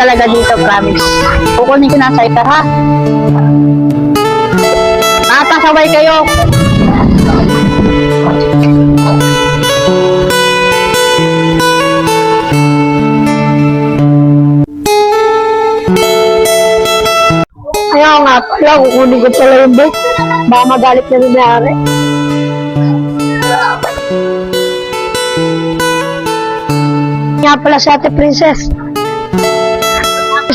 talaga dito, promise. Kukunin ko na sa ika, ha? Nakapasaway kayo. Ayaw nga pala, kukunin ko pala yung bike. Baka magalit na nangyari. Nga pala si Ate Princess.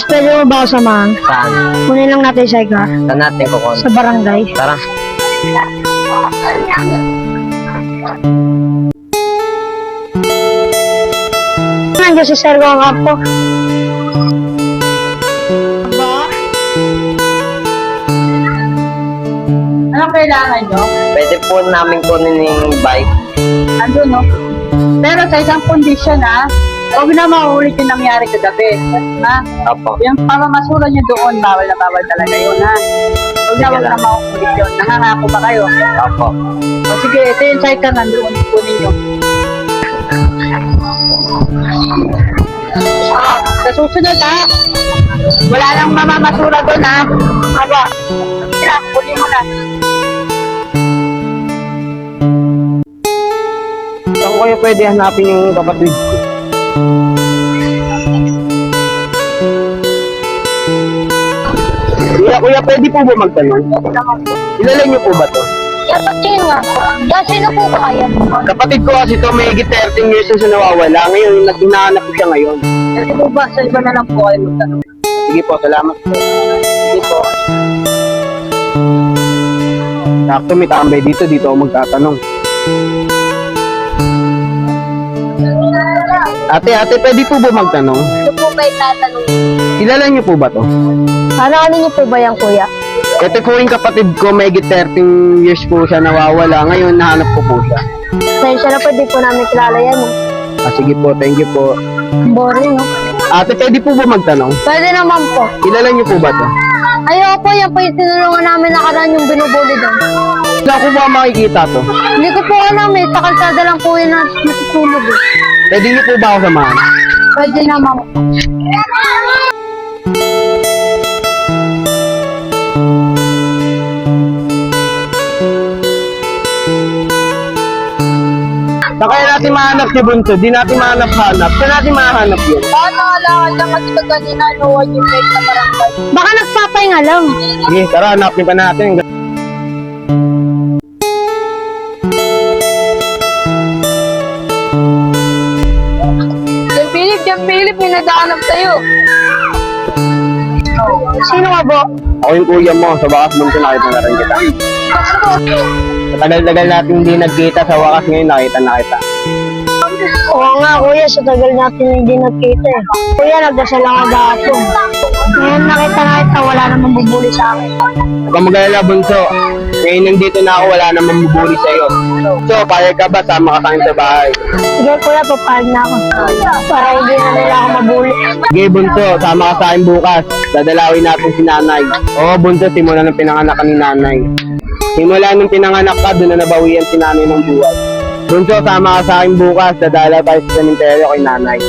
Pwede mo ba ako samahan? Saan? Kunin lang natin siya ika. Saan natin kukunin? Sa barangay. Tara. Nandiyo si Sir Gong po. Anong kailangan nyo? Pwede po namin kunin yung bike. Andun, no? Pero sa isang kondisyon, ha? Huwag na mauulit yung nangyari kagabi. Ha? Opo. Yung pamamasulan nyo doon, bawal na bawal talaga yun, ha? Huwag na mauulit yun. Nakangako ba kayo? Opo. O sige, ito yung site ka nandun. Kunin nyo. Sa susunod, ha? Wala nang mamamasura doon, ha? Aba. Kunin mo na. Saan ko kayo pwede hanapin yung kapatid ko? Kuya, pwede po ba magtanong? Ilalay niyo po ba to? Kapatid nga po. Sino po kaya? Kapatid ko kasi to, may 13 years na siya nawawala. Ngayon, hinahanap ko siya ngayon. Kasi po ba, sa iba na lang po kayo magtanong. Sige po, salamat po. Sige po. Sakto, may tambay dito ako magtatanong. Ate, pwede po ba magtanong? Ano po ba itatanong? Kilala niyo po ba to? Ano niyo po ba yan, kuya? Ito po yung kapatid ko, may 13 years po siya nawawala. Ngayon, nahanap ko po siya. Sensya na po, di po namin kilala yan. Sige po, thank you po. Boring, no? Ate, pwede po ba magtanong? Pwede naman po. Kilala niyo po ba to? Ayoko, yan po yung tinulungan namin nakaraan yung binubuli doon. Wala ko ba makikita to? Hindi ko po alam eh, sa kalsada lang po yun na natutulog eh. Pwede niyo po ba ako samahan? Pwede naman po. Saan kaya natin mahanap si Bunso? Di natin mahanap-hanap. Saan natin mahanap yun? Paano alam lang kasi pag kanina nuwan yung bike na barangay? Baka nagsapay nga lang. Sige, tara, hanapin pa natin. Diyan Philip, may nadaanap sa'yo. Sino ka po? Ako yung kuya mo. Sa wakas, Bunso, nakita na rin kita. Matagal-tagal natin hindi nagkita. Sa wakas ngayon, nakita na kita. Oo nga kuya, sa tagal natin hindi nagkita eh. Kuya, nagdasal lang ako dahapon. Ngayon nakita wala namang bubuli sa akin. Huwag kang mag-alala, Bunso. Ngayon nandito na ako, wala namang bubuli sa'yo. So, payag ka ba? Sama ka sa akin sa bahay. Sige kuya, papayag na ako. Para hindi na nila ako mabuli. Sige, Bunso, sama ka sa akin bukas. Dadalawin natin si nanay. Oo, Bunso, simula ng pinanganak ka ni nanay. Simula nung pinanganak ka, doon na nabawian si nanay ng buhay. Bunso, sama ka sa akin bukas. Dadalaw tayo sa sementeryo kay nanay.